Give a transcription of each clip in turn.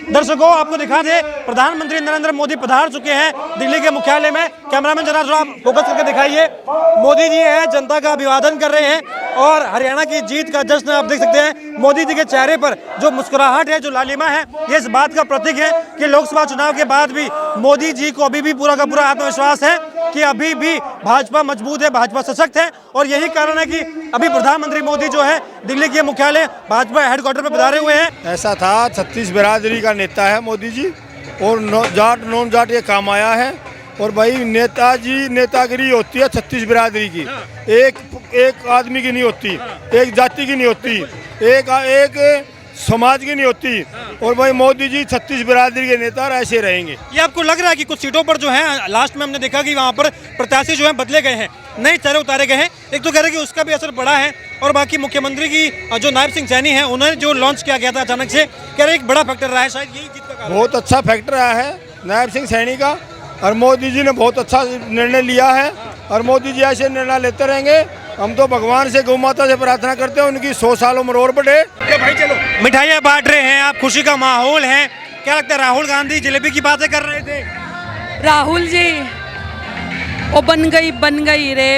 दर्शकों आपको दिखा दे, प्रधानमंत्री नरेंद्र मोदी पधार चुके हैं दिल्ली के मुख्यालय में। कैमरामैन जरा थोड़ा फोकस करके दिखाइए। मोदी जी हैं, जनता का अभिवादन कर रहे हैं और हरियाणा की जीत का जश्न आप देख सकते हैं। मोदी जी के चेहरे पर जो मुस्कुराहट है, जो लालिमा है, ये इस बात का प्रतीक है कि लोकसभा चुनाव के बाद भी मोदी जी को अभी भी पूरा का पूरा आत्मविश्वास है कि अभी भी भाजपा मजबूत है, भाजपा सशक्त है। और यही कारण है कि अभी प्रधानमंत्री मोदी जो है दिल्ली के मुख्यालय भाजपा हेडक्वार्टर में पधारे हुए हैं। ऐसा था, 36 बिरादरी का नेता है मोदी जी और जाट नॉन जाट ये काम आया है। और भाई नेताजी नेतागिरी होती है 36 बिरादरी की, एक आदमी की नहीं होती, एक जाति की नहीं होती, एक समाज की नहीं होती। और भाई मोदी जी 36 बिरादरी के नेता ऐसे रहेंगे। ये आपको लग रहा है कि कुछ सीटों पर जो है लास्ट में हमने देखा कि वहाँ पर प्रत्याशी जो है बदले गए हैं, नए चेहरे उतारे गए हैं। एक तो कह रहे कि उसका भी असर पड़ा है और बाकी मुख्यमंत्री की जो नायब सिंह सैनी है उन्होंने जो लॉन्च किया गया था अचानक से, कह रहे एक बड़ा फैक्टर रहा है, शायद यही जीत का कारण। बहुत अच्छा फैक्टर रहा है नायब सिंह सैनी का और मोदी जी ने बहुत अच्छा निर्णय लिया है और मोदी जी ऐसे निर्णय लेते रहेंगे। हम तो भगवान से, गौ माता से प्रार्थना करते हैं उनकी 100 साल उम्र और बढ़े। भाई चलो, मिठाइयाँ बांट रहे हैं आप, खुशी का माहौल है। क्या लगता है, राहुल गांधी जलेबी की बातें कर रहे थे? राहुल जी वो बन गई रे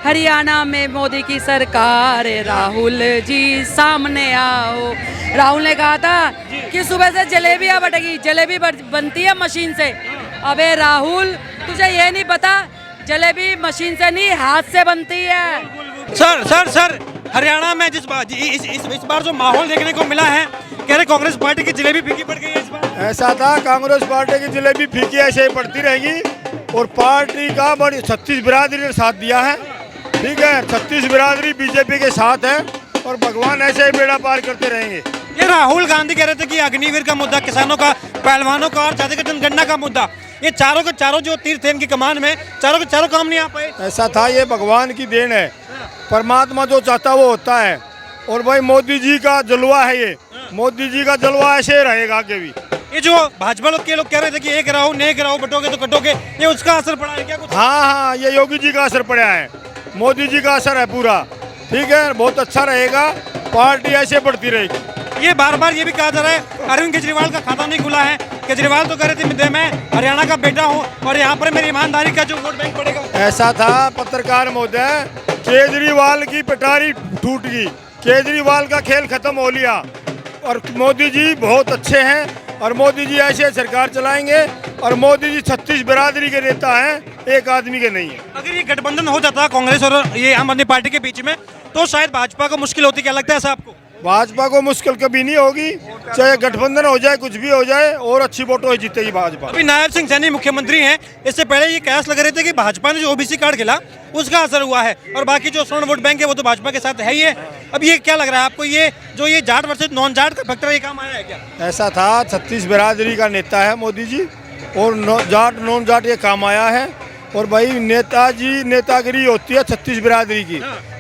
हरियाणा में मोदी की सरकार, राहुल जी सामने आओ। राहुल ने कहा था कि सुबह से जलेबियाँ बटेगी, जलेबी बनती है मशीन से। अबे राहुल, तुझे ये नहीं पता जलेबी मशीन से नहीं हाथ से बनती है। सर हरियाणा में इस बार जो माहौल देखने को मिला है, कह रहे कांग्रेस पार्टी की जलेबी फीकी पड़ गई है इस बार। ऐसा था, कांग्रेस पार्टी की जलेबी फीकी ऐसे ही पड़ती रहेगी और पार्टी का बड़ी 36 बिरादरी ने साथ दिया है। ठीक है, 36 बिरादरी बीजेपी के साथ है और भगवान ऐसे ही बेड़ा पार करते रहेंगे। ये राहुल गांधी कह रहे थे कि अग्निवीर का मुद्दा, किसानों का, पहलवानों का और जाति का जनगणना का मुद्दा, ये चारों के चारों जो तीर्थ हैं इनकी कमान में, चारों के चारों काम नहीं आ पाए। ऐसा था, ये भगवान की देन है, परमात्मा जो चाहता वो होता है। और भाई मोदी जी का जलवा है, ये मोदी जी का जलवा ऐसे रहेगा आगे भी। ये जो भाजपा के लोग कह रहे थे कि एक रहो नेक रहो, बटोगे तो कटोगे, ये उसका असर पड़ा है क्या कुछ? हाँ, ये योगी जी का असर पड़ा है, मोदी जी का असर है पूरा। ठीक है, बहुत अच्छा रहेगा, पार्टी ऐसे बढ़ती रहेगी। ये बार बार ये भी कहा जा रहा है अरविंद केजरीवाल का खाता नहीं खुला है। केजरीवाल तो कह रहे थे मैं हरियाणा का बेटा हूँ और यहाँ पर मेरी ईमानदारी का जो वोट बैंक पड़ेगा। ऐसा था पत्रकार महोदय, केजरीवाल की पिटारी टूट गई, केजरीवाल का खेल खत्म हो लिया और मोदी जी बहुत अच्छे हैं और मोदी जी ऐसे सरकार चलाएंगे। और मोदी जी 36 बिरादरी के नेता हैं, एक आदमी के नहीं है। अगर ये गठबंधन हो जाता कांग्रेस और ये आम आदमी पार्टी के बीच में, तो शायद भाजपा को मुश्किल होती। क्या लगता है ऐसा आपको? भाजपा को मुश्किल कभी नहीं होगी, चाहे गठबंधन हो जाए, कुछ भी हो जाए, और अच्छी वोटों से जीतेगी भाजपा। अभी नायब सिंह सैनी मुख्यमंत्री हैं, इससे पहले ये कयास लग रहे थे कि भाजपा ने जो ओबीसी कार्ड खेला उसका असर हुआ है और बाकी जो स्वर्ण वोट बैंक है वो तो भाजपा के साथ है ही है। अब ये क्या लग रहा है आपको, ये जो ये जाट वर्सेस नॉन जाट का फैक्टर ये काम आया है क्या? ऐसा था, 36 बिरादरी का नेता है मोदी जी और जाट नॉन जाट ये काम आया है। और भाई नेताजी नेतागिरी होती है 36 बिरादरी की,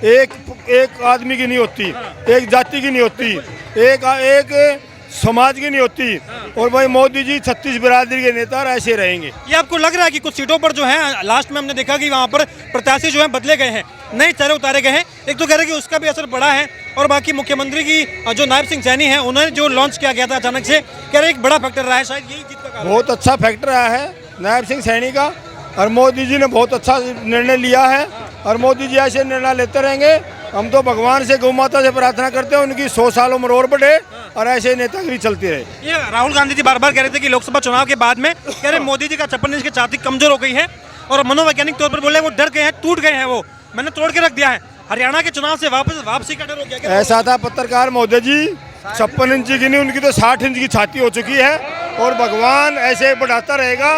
एक आदमी की नहीं होती, एक जाति की नहीं होती, एक समाज की नहीं होती। और भाई मोदी जी 36 बिरादरी के नेता ऐसे रहेंगे। ये आपको लग रहा है कि कुछ सीटों पर जो है लास्ट में हमने देखा कि वहाँ पर प्रत्याशी जो है बदले गए हैं, नए चेहरे उतारे गए हैं। एक तो कह रहे कि उसका भी असर पड़ा है और बाकी मुख्यमंत्री की जो नायब सिंह सैनी है उन्होंने जो लॉन्च किया गया था अचानक से, कह रहे एक बड़ा फैक्टर रहा है, शायद यही जीत का कारण। बहुत अच्छा फैक्टर रहा है नायब सिंह सैनी का और मोदी जी ने बहुत अच्छा निर्णय लिया है और मोदी जी ऐसे निर्णय लेते रहेंगे। हम तो भगवान से, गौ माता से प्रार्थना करते हैं उनकी 100 साल उम्र और बढ़े और ऐसे नेतागिरी चलती रहे। ये राहुल गांधी जी बार बार कह रहे थे कि लोकसभा चुनाव के बाद में कह रहे मोदी जी का 56 इंच की छाती कमजोर हो गई है और मनोवैज्ञानिक तौर पर बोले वो डर गए हैं, टूट गए हैं, वो मैंने तोड़ के रख दिया है। हरियाणा के चुनाव से वापसी का डर हो गया क्या? ऐसा था पत्रकार महोदय जी, 56 इंच की नहीं, उनकी तो 60 इंच की छाती हो चुकी है और भगवान ऐसे बढ़ाता रहेगा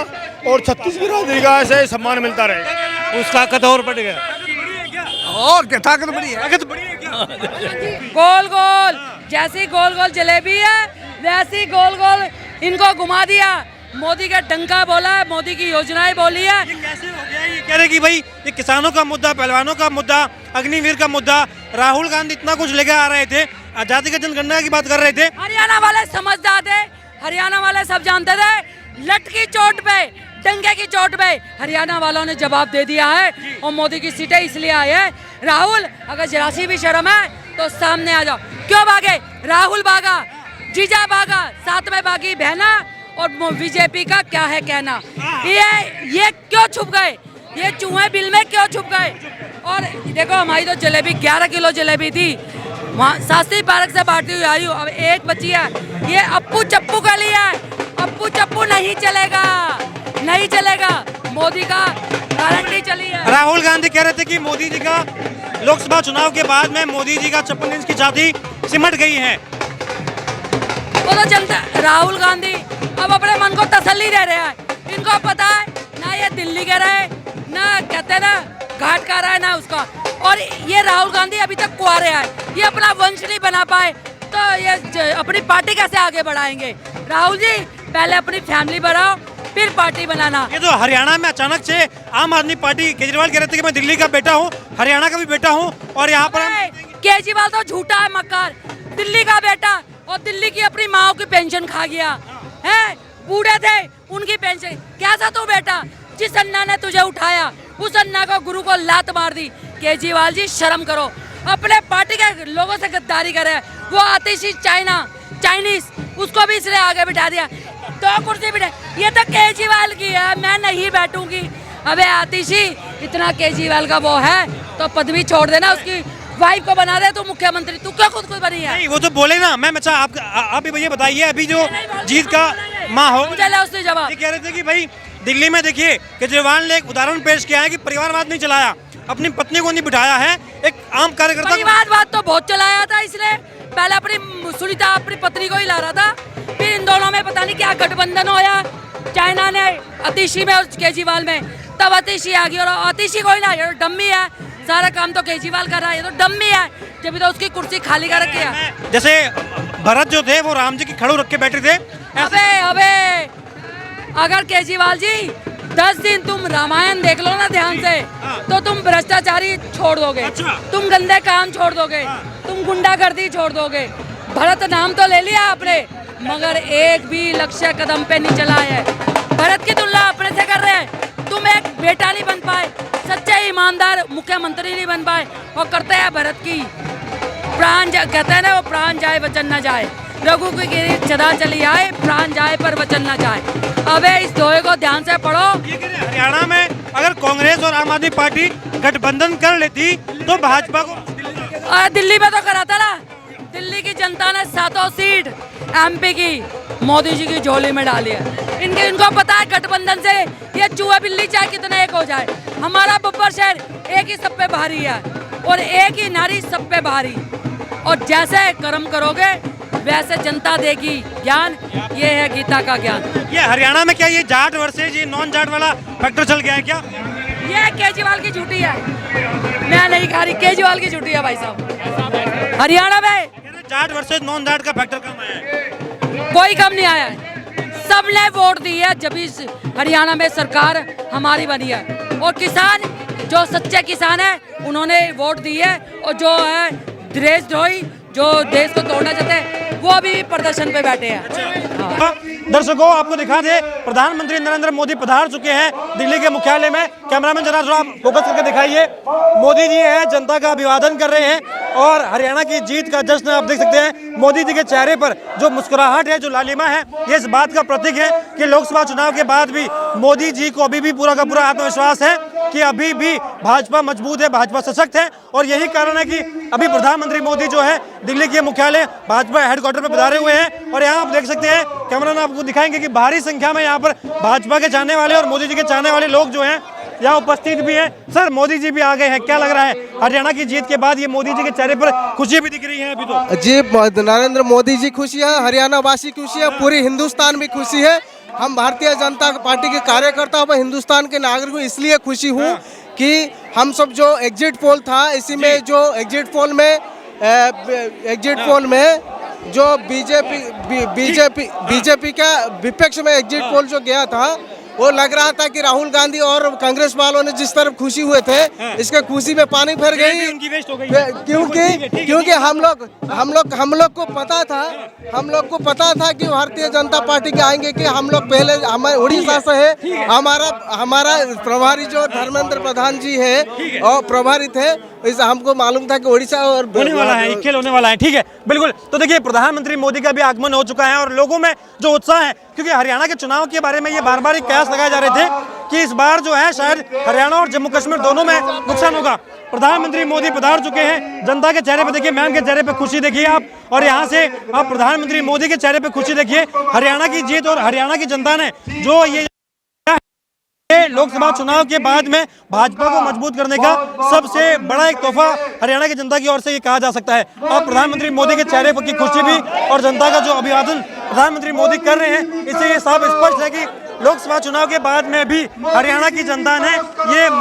और 36 बिरादरी का ऐसे सम्मान मिलता रहेगा। उसका कद और बढ़ गया और क्या, ताकत बड़ी है। ताकत बड़ी है क्या? गोल गोल जैसी गोल गोल जलेबी है वैसी गोल गोल इनको घुमा दिया। मोदी का डंका बोला है, मोदी की योजनाएं बोली है। ये कैसे हो गया? ये कह रहे कि भाई ये किसानों का मुद्दा, पहलवानों का मुद्दा, अग्निवीर का मुद्दा, राहुल गांधी इतना कुछ लेकर आ रहे थे, आजादी का जनगणना की बात कर रहे थे। हरियाणा वाले समझदार थे, हरियाणा वाले सब जानते थे, लट की चोट पे, डंके की चोट पे हरियाणा वालों ने जवाब दे दिया है और मोदी की सीटें इसलिए आई है। राहुल, अगर जरा सी भी शर्म है तो सामने आ जाओ। क्यों भागे? राहुल भागा, जीजा भागा, साथ में भागी बहना, और बीजेपी का क्या है कहना। ये क्यों छुप गए, ये चूहे बिल में क्यों छुप गए। और देखो हमारी तो जलेबी 11 किलो जलेबी थी, वहाँ शास्त्री पार्क से बांटती हुई आई हूँ, अब एक बची है। ये अप्पू चप्पू का लिया है, अप्पू चप्पू नहीं चलेगा, नहीं चलेगा। मोदी का गारंटी चली है। राहुल गांधी कह रहे थे कि मोदी जी का लोकसभा चुनाव के बाद में मोदी जी का 56 इंच की छाती सिमट गई है। वो तो जनता, राहुल गांधी अब अपने मन को तसल्ली दे रहे हैं। इनको पता है ना ये दिल्ली के रहे, ना कहते ना घाट का रहा है, ना उसका। और ये राहुल गांधी अभी तक कुआरे हैं, ये अपना वंश नहीं बना पाए, तो ये अपनी पार्टी कैसे आगे बढ़ाएंगे। राहुल जी पहले अपनी फैमिली बढ़ाओ, फिर पार्टी बनाना। ये तो हरियाणा में अचानक से आम आदमी पार्टी, केजरीवाल कह रहे थे कि मैं दिल्ली का बेटा हूँ, हरियाणा का भी बेटा हूँ, और यहाँ पर केजरीवाल तो झूठा है, मक्कार। दिल्ली का बेटा, और दिल्ली की अपनी माँ की पेंशन खा गया है। बूढ़े थे उनकी पेंशन, कैसा तू बेटा, जिस अन्ना ने तुझे उठाया उस अन्ना को गुरु को लात मार दी। केजरीवाल जी शर्म करो, अपने पार्टी के लोगों से गद्दारी करे। वो आतिशी चाइनीज, उसको भी इसलिए आगे बिठा दिया, 2 कुर्सी बिठा। ये तो केजरीवाल की है, मैं नहीं बैठूंगी। अबे आतिशी, इतना केजरीवाल का वो है तो पदवी छोड़ देना, उसकी वाइफ को बना दे तू मुख्यमंत्री। तू क्या खुद बनी है? नहीं, वो तो बोले ना। मैं अच्छा आप ये बताइए, अभी जो जीत का माहौल, उसने जवाब ये कह रहे थे कि भाई दिल्ली में देखिए केजरीवाल ने एक उदाहरण पेश किया है कि परिवारवाद नहीं चलाया, अपनी पत्नी को नहीं बिठाया है, एक आम कार्यकर्ता। परिवारवाद तो बहुत चलाया था इसने, पहले अपनी सुनीता अपनी पत्नी को ही ला रहा था, फिर इन दोनों में पता नहीं क्या गठबंधन होया, चाइना ने अतिशी में और केजरीवाल में, तब अतिशी आ गई। और अतिशी कोई ना, ये डम्मी है, सारा काम तो केजरीवाल कर रहा है, ये तो डम्मी है, जब तो उसकी कुर्सी खाली कर रखी है। जैसे भरत जो थे वो राम जी की खड़ू रख के बैठे थे। अबे अगर केजरीवाल जी 10 दिन तुम रामायण देख लो ना ध्यान से, तो तुम भ्रष्टाचारी छोड़ दोगे, तुम गंदे काम छोड़ दोगे, तुम गुंडागर्दी छोड़ दोगे। भरत नाम तो ले लिया आपने, मगर एक भी लक्ष्य कदम पे नहीं चला है। भरत की तुलना अपने से कर रहे हैं। तुम एक बेटा नहीं बन पाए, सच्चे ईमानदार मुख्यमंत्री नहीं बन पाए, और करते हैं भरत की प्राण, कहते हैं ना वो प्राण जाए वचन न जाए, रघु की गिरी सदा चली आए, प्राण जाए पर वचन न जाए। अबे इस दोहे को ध्यान से पढ़ो। ये कह रहे हैं, हरियाणा में अगर कांग्रेस और आम आदमी पार्टी गठबंधन कर लेती तो भाजपा को, दिल्ली में तो करा था ना, दिल्ली की जनता ने 7 सीट एमपी की मोदी जी की झोली में डाली है। इनको पता है गठबंधन से ये चूहा बिल्ली चाहे कितना एक हो जाए, हमारा बब्बर शहर एक ही सब पे भारी है, और एक ही नारी सब पे भारी। और जैसे कर्म करोगे वैसे जनता देगी ज्ञान, ये है गीता का ज्ञान। ये हरियाणा में क्या ये जाट वर्सेज ये नॉन जाट वाला फैक्टर चल गया है क्या? ये केजरीवाल की झूठी है, मैं नहीं खा रही, केजरीवाल की झूठी है भाई साहब। हरियाणा में जाट वर्सेज नॉन जाट का फैक्टर कम है, कोई कम नहीं आया है, सबने वोट दी है, जब इस हरियाणा में सरकार हमारी बनी है। और किसान जो सच्चे किसान है उन्होंने वोट दी है, और जो है देशद्रोही जो देश को तोड़ना चाहते हैं वो भी प्रदर्शन पे बैठे हैं। हाँ। दर्शकों आपको दिखा दे, प्रधानमंत्री नरेंद्र मोदी पधार चुके हैं दिल्ली के मुख्यालय में। कैमरामैन जरा थोड़ा फोकस करके दिखाइए। मोदी जी हैं, जनता का अभिवादन कर रहे हैं, और हरियाणा की जीत का जश्न आप देख सकते हैं। मोदी जी के चेहरे पर जो मुस्कुराहट है, जो लालिमा है, ये इस बात का प्रतीक है कि लोकसभा चुनाव के बाद भी मोदी जी को अभी भी पूरा का पूरा आत्मविश्वास है कि अभी भी भाजपा मजबूत है, भाजपा सशक्त है। और यही कारण है कि अभी प्रधानमंत्री मोदी जो है दिल्ली के मुख्यालय भाजपा हेडक्वार्टर पर पधारे हुए हैं। और यहाँ आप देख सकते हैं, कैमरा में आपको दिखाएंगे कि भारी संख्या में यहाँ पर भाजपा के चाहने वाले और मोदी जी के चाहने वाले लोग जो हैं यहाँ उपस्थित भी हैं। सर, मोदी जी भी आ गए हैं, क्या लग रहा है हरियाणा की जीत के बाद? ये मोदी जी के चेहरे पर खुशी भी दिख रही है अभी तो। जी, नरेंद्र मोदी जी खुशी है, हरियाणा वासी खुशी है, पूरी हिंदुस्तान में खुशी है। हम भारतीय जनता पार्टी के कार्यकर्ता व हिंदुस्तान के नागरिक हूँ, इसलिए खुशी हूँ कि हम सब जो एग्जिट पोल था, इसी में जो एग्जिट पोल में जो बीजेपी का विपक्ष में एग्जिट पोल जो गया था, वो लग रहा था कि राहुल गांधी और कांग्रेस वालों ने जिस तरफ खुशी हुए थे, इसके खुशी में पानी भर गई। उनकी वेस्ट हो गई क्योंकि हम लोग को पता था कि भारतीय जनता पार्टी के आएंगे, कि हम लोग पहले हमारे उड़ीसा से है, हमारा प्रभारी जो धर्मेंद्र प्रधान जी है और प्रभारी थे, इस हमको मालूम था कि उड़ीसा और होने वाला है, खेल होने वाला है। ठीक है, बिल्कुल। तो देखिए, प्रधानमंत्री मोदी का भी आगमन हो चुका है और लोगों में जो उत्साह है, क्योंकि हरियाणा के चुनाव के बारे में ये बार बार कयास लगाए जा रहे थे कि इस बार जो है शायद हरियाणा और जम्मू कश्मीर दोनों में नुकसान होगा। प्रधानमंत्री मोदी पधार चुके हैं, जनता के चेहरे पे देखिए, मैम के चेहरे पे खुशी देखिए आप, और यहाँ से आप प्रधानमंत्री मोदी के चेहरे पे खुशी देखिए। हरियाणा की जीत और हरियाणा की जनता ने जो ये लोकसभा चुनाव के बाद में भाजपा को मजबूत करने का सबसे बड़ा एक तोहफा हरियाणा की जनता की ओर से ये कहा जा सकता है। और प्रधानमंत्री मोदी के चेहरे पर की खुशी भी और जनता का जो अभिवादन प्रधानमंत्री मोदी कर रहे हैं, इससे ये साफ स्पष्ट है कि लोकसभा चुनाव के बाद में भी हरियाणा की जनता ने ये